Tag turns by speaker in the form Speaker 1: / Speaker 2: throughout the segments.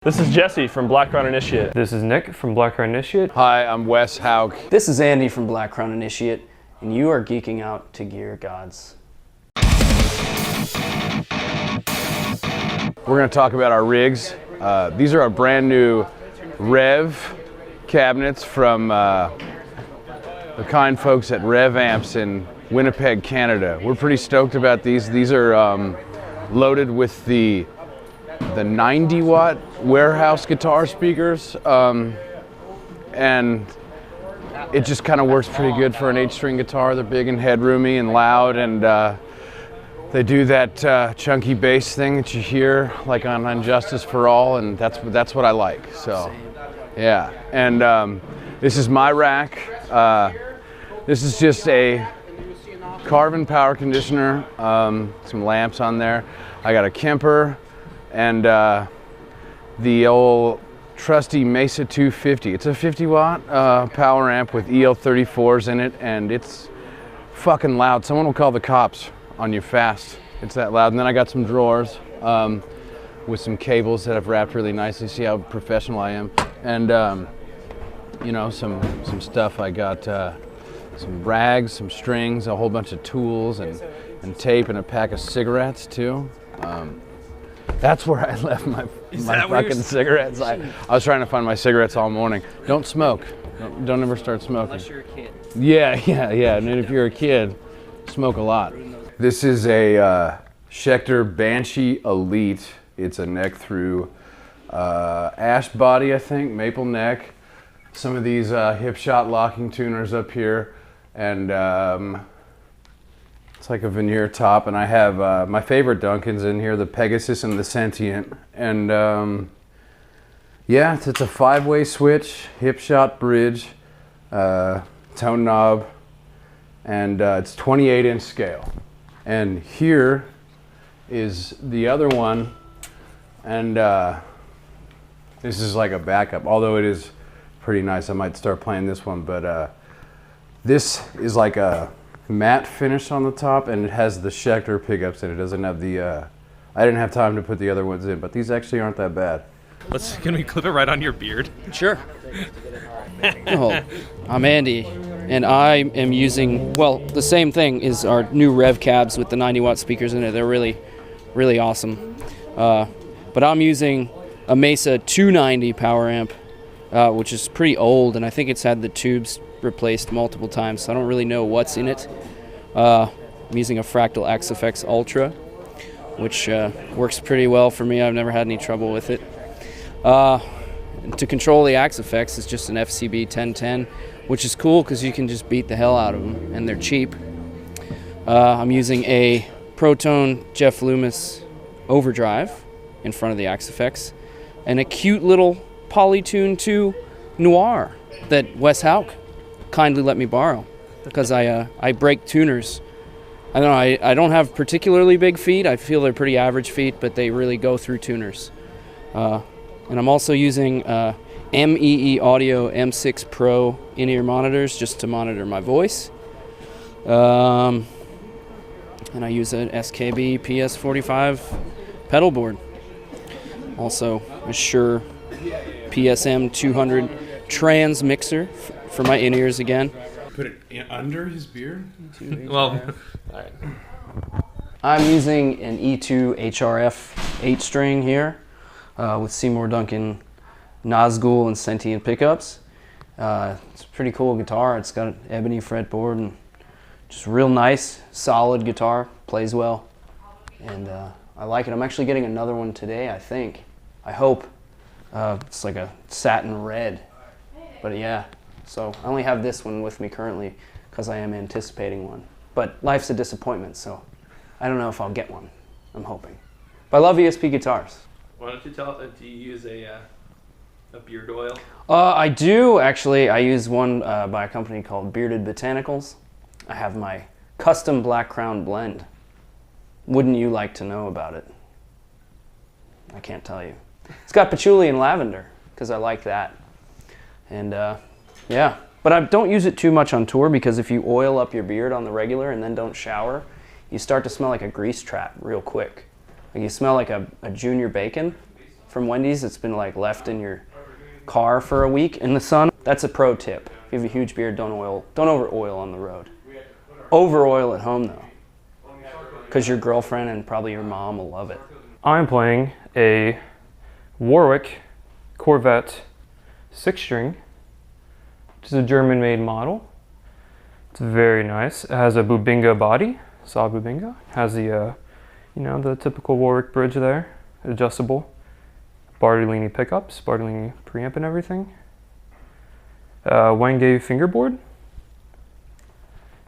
Speaker 1: This is Jesse from Black Crown Initiate.
Speaker 2: This is Nick from Black Crown Initiate.
Speaker 3: Hi, I'm Wes Hauk.
Speaker 4: This is Andy from Black Crown Initiate, and you are geeking out to Gear Gods.
Speaker 3: We're going to talk about our rigs. These are our brand new Rev Cabinets from the kind folks at Rev Amps in Winnipeg, Canada. We're pretty stoked about these. These are loaded with the 90-watt warehouse guitar speakers, and it just kind of works pretty good for an 8-string guitar. They're big and headroomy and loud, and they do that chunky bass thing that you hear like on Injustice for All, and that's what I like. So, yeah. And this is my rack. This is just a Carvin power conditioner, some lamps on there. I got a Kemper and the old trusty Mesa 250. It's a 50-watt power amp with EL34s in it, and it's fucking loud. Someone will call the cops on you fast. It's that loud. And then I got some drawers with some cables that I've wrapped really nicely. See how professional I am. And you know, some stuff. I got some rags, some strings, a whole bunch of tools, and tape, and a pack of cigarettes too. That's where I left my fucking cigarettes. I was trying to find my cigarettes all morning. Don't smoke. Don't ever start smoking.
Speaker 4: Unless you're a kid.
Speaker 3: Yeah. And if you're a kid, smoke a lot. This is a Schecter Banshee Elite. It's a neck through ash body, I think, maple neck. Some of these hip shot locking tuners up here, and it's like a veneer top, and I have my favorite Duncans in here, the Pegasus and the Sentient. And yeah, it's a 5-way switch, hip shot bridge, tone knob, and it's 28-inch scale. And here is the other one, and this is like a backup, although it is pretty nice. I might start playing this one, but this is like a matte finish on the top, and it has the Schecter pickups in it. It doesn't have the I didn't have time to put the other ones in, but these actually aren't that bad.
Speaker 2: Can we clip it right on your beard?
Speaker 4: Sure. Oh, I'm Andy, and I am using, well, the same thing is our new Rev Cabs with the 90-watt speakers in it. They're really, really awesome. But I'm using a Mesa 290 power amp, which is pretty old, and I think it's had the tubes replaced multiple times, so I don't really know what's in it. I'm using a Fractal XFX Ultra, which works pretty well for me. I've never had any trouble with it. To control the XFX is just an FCB 1010, which is cool because you can just beat the hell out of them, and they're cheap. I'm using a Protone Jeff Loomis overdrive in front of the XFX, and a cute little Polytune 2 Noir that Wes Hauk kindly let me borrow, because I break tuners. I don't know, I don't have particularly big feet. I feel they're pretty average feet, but they really go through tuners. And I'm also using MEE Audio M6 Pro in-ear monitors just to monitor my voice. And I use an SKB PS45 pedal board. Also a Shure PSM 200 trans mixer for my in-ears again.
Speaker 3: Put it under his beard?
Speaker 2: Well,
Speaker 4: alright. I'm using an E2 HRF 8-string here with Seymour Duncan Nazgul and Sentient pickups. It's a pretty cool guitar. It's got an ebony fretboard and just real nice, solid guitar. Plays well, and I like it. I'm actually getting another one today, I think. I hope. It's like a satin red, but yeah. So I only have this one with me currently because I am anticipating one. But life's a disappointment, so I don't know if I'll get one. I'm hoping. But I love ESP guitars.
Speaker 2: why don't you tell us, do you use a beard oil?
Speaker 4: I do, actually. I use one by a company called Bearded Botanicals. I have my custom Black Crown blend. Wouldn't you like to know about it? I can't tell you. It's got patchouli and lavender, because I like that. And yeah, but I don't use it too much on tour, because if you oil up your beard on the regular and then don't shower, you start to smell like a grease trap real quick. Like you smell like a junior bacon. from Wendy's that's been like left in your car for a week in the sun. That's a pro tip. If you have a huge beard, don't over oil on the road. Over oil at home though, because your girlfriend and probably your mom will love it.
Speaker 1: I'm playing a Warwick Corvette 6-string, which is a German-made model. It's very nice. It has a Bubinga body, saw Bubinga. Has the, you know, the typical Warwick bridge there, adjustable. Bartolini pickups, Bartolini preamp and everything. Wenge fingerboard.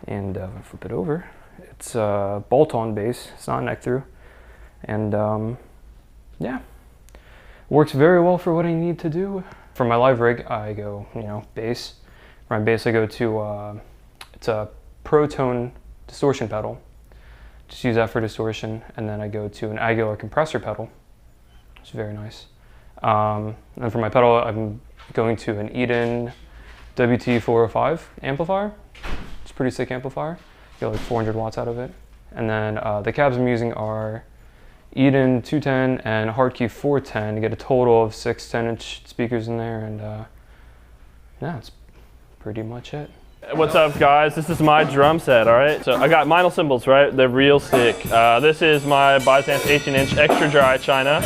Speaker 1: And if I flip it over, it's a bolt-on bass. It's not neck through. And yeah, works very well for what I need to do. For my live rig, I go, you know, bass. For my bass, I go to, it's a Protone distortion pedal. Just use that for distortion. And then I go to an Aguilar compressor pedal. It's very nice. And for my pedal, I'm going to an Eden WT405 amplifier. It's a pretty sick amplifier. Get like 400 watts out of it. And then the cabs I'm using are Eden 210 and Hardkey 410 to get a total of 6 10-inch speakers in there. And yeah, that's pretty much it.
Speaker 2: What's up, guys? This is my drum set, all right? So I got vinyl cymbals, right? They're real sick. This is my Byzance 18-inch extra dry China.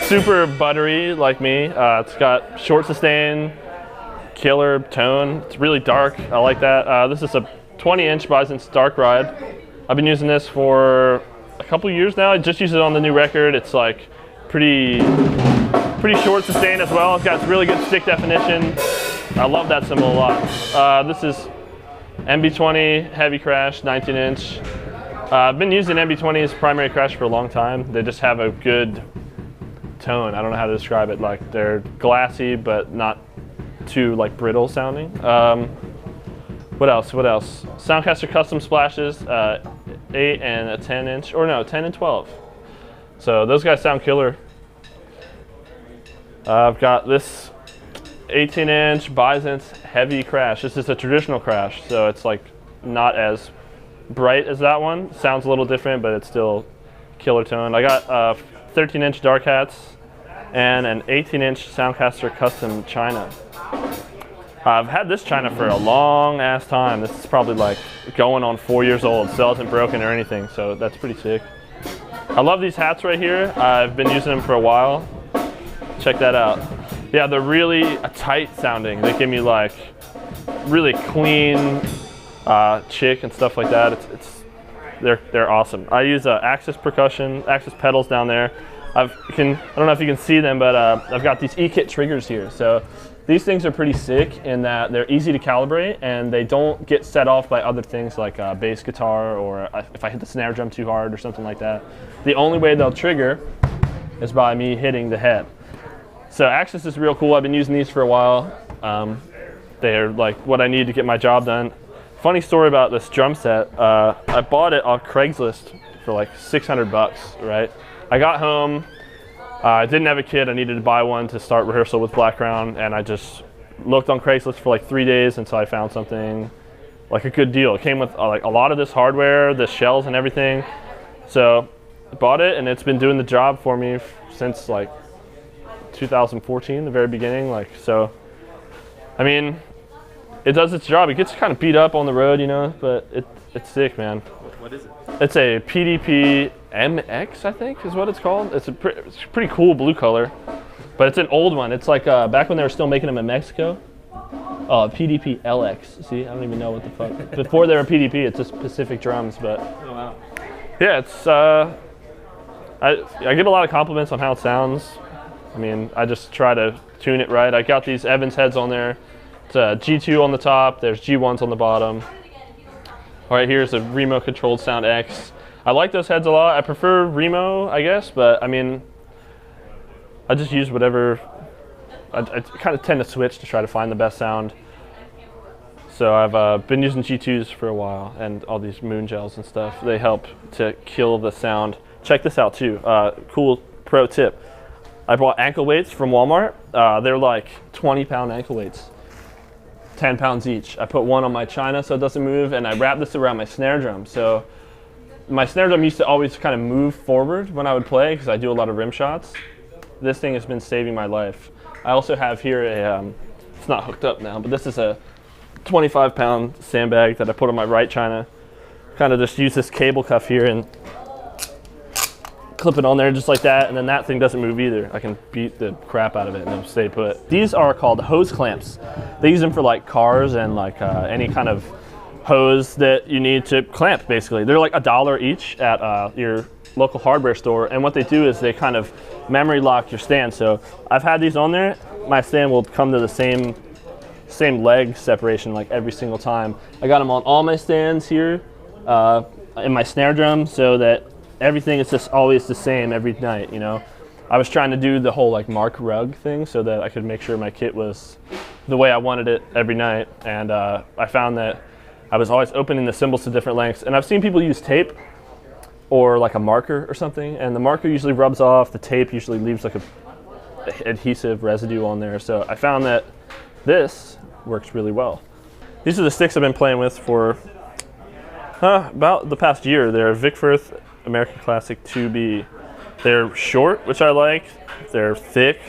Speaker 2: Super buttery, like me. It's got short sustain, killer tone. It's really dark. I like that. This is a 20-inch Byzance Dark Ride. I've been using this for a couple years now. I just used it on the new record. It's like pretty short sustain as well. It's got really good stick definition. I love that cymbal a lot. This is MB20 Heavy Crash 19-inch. I've been using MB20's primary crash for a long time. They just have a good tone. I don't know how to describe it. Like, they're glassy but not too like brittle sounding. What else? Soundcaster custom splashes, 8 and a 10-inch, or no, 10 and 12. So those guys sound killer. I've got this 18-inch Byzance Heavy Crash. This is a traditional crash, so it's like not as bright as that one. Sounds a little different, but it's still killer tone. I got 13-inch Dark Hats and an 18-inch Soundcaster custom China. I've had this China for a long ass time. This is probably like going on 4 years old. Still hasn't broken or anything, so that's pretty sick. I love these hats right here. I've been using them for a while. Check that out. Yeah, they're really tight sounding. They give me like really clean chick and stuff like that. They're awesome. I use Axis percussion, Axis pedals down there. I don't know if you can see them, but I've got these E-kit triggers here. So these things are pretty sick in that they're easy to calibrate and they don't get set off by other things like bass guitar or if I hit the snare drum too hard or something like that. The only way they'll trigger is by me hitting the head. So Axis is real cool. I've been using these for a while. They're like what I need to get my job done. Funny story about this drum set. I bought it on Craigslist for like 600 bucks, right? I got home, I didn't have a kit. I needed to buy one to start rehearsal with Black Crown, and I just looked on Craigslist for like 3 days until I found something like a good deal. It came with like a lot of this hardware, the shells and everything. So I bought it, and it's been doing the job for me since like 2014, the very beginning. Like, so, I mean, it does its job. It gets kind of beat up on the road, you know, but it's sick, man. What is it?
Speaker 1: It's a PDP MX, I think is what it's called. It's a pretty cool blue color, but it's an old one. It's like back when they were still making them in Mexico. Oh, PDP LX. See, I don't even know what the fuck. Before they were PDP, it's just Pacific Drums, but
Speaker 2: oh, wow.
Speaker 1: Yeah, it's I get a lot of compliments on how it sounds. I mean, I just try to tune it right. I got these Evans heads on there. It's a G2 on the top. There's G1s on the bottom. All right, here's a Remo Controlled Sound X. I like those heads a lot. I prefer Remo, I guess, but I mean, I just use whatever. I kind of tend to switch to try to find the best sound. So I've been using G2s for a while, and all these moon gels and stuff. They help to kill the sound. Check this out too. Cool pro tip. I bought ankle weights from Walmart. They're like 20-pound ankle weights, 10 pounds each. I put one on my China so it doesn't move, and I wrap this around my snare drum. So my snare drum used to always kind of move forward when I would play because I do a lot of rim shots.
Speaker 2: this thing has been saving my life. I also have here a, it's not hooked up now, but this is a 25-pound sandbag that I put on my right china. Kind of just use this cable cuff here and clip it on there just like that, and then that thing doesn't move either. I can beat the crap out of it and it'll stay put. These are called hose clamps. They use them for like cars and like any kind of hose that you need to clamp, basically. They're like $1 each at your local hardware store, and what they do is they kind of memory lock your stand. So I've had these on there. My stand will come to the same leg separation like every single time. I got them on all my stands here in my snare drum, so that everything is just always the same every night, you know. I was trying to do the whole like mark rug thing so that I could make sure my kit was the way I wanted it every night, and I found that I was always opening the cymbals to different lengths, and I've seen people use tape or like a marker or something, and the marker usually rubs off, the tape usually leaves like a adhesive residue on there, so I found that this works really well. These are the sticks I've been playing with for about the past year. They're Vic Firth American Classic 2B. They're short, which I like. They're thick.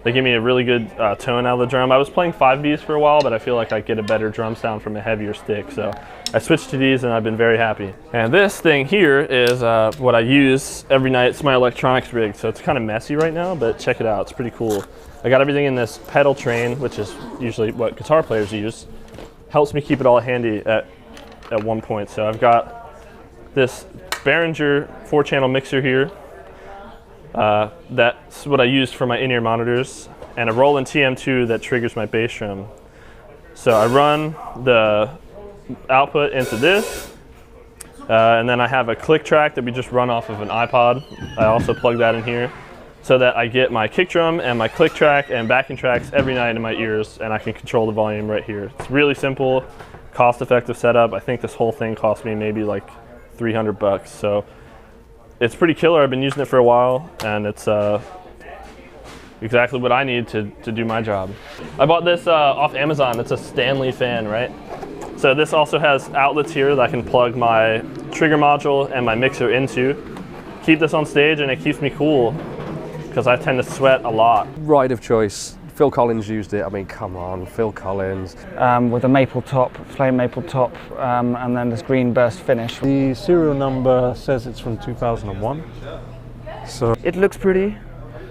Speaker 2: They give me a really good tone out of the drum. I was playing 5Bs for a while, but I feel like I get a better drum sound from a heavier stick, so I switched to these and I've been very happy. And this thing here is what I use every night. It's my electronics rig, so it's kind of messy right now, but check it out, it's pretty cool. I got everything in this pedal train, which is usually what guitar players use. Helps me keep it all handy at one point. So I've got this Behringer 4-channel mixer here. That's what I used for my in-ear monitors, and a Roland TM2 that triggers my bass drum. So I run the output into this, and then I have a click track that we just run off of an iPod. I also plug that in here so that I get my kick drum and my click track and backing tracks every night in my ears, and I can control the volume right here. It's really simple, cost-effective setup. I think this whole thing cost me maybe like $300, so it's pretty killer. I've been using it for a while, and it's exactly what I need to do my job. I bought this off Amazon. It's a Stanley fan, right? So this also has outlets here that I can plug my trigger module and my mixer into. Keep this on stage, and it keeps me cool because I tend to sweat a lot.
Speaker 5: Ride of choice. Phil Collins used it. I mean, come on, Phil Collins.
Speaker 6: With a maple top, plain maple top, and then this green burst finish.
Speaker 7: The serial number says it's from 2001. So
Speaker 6: it looks pretty.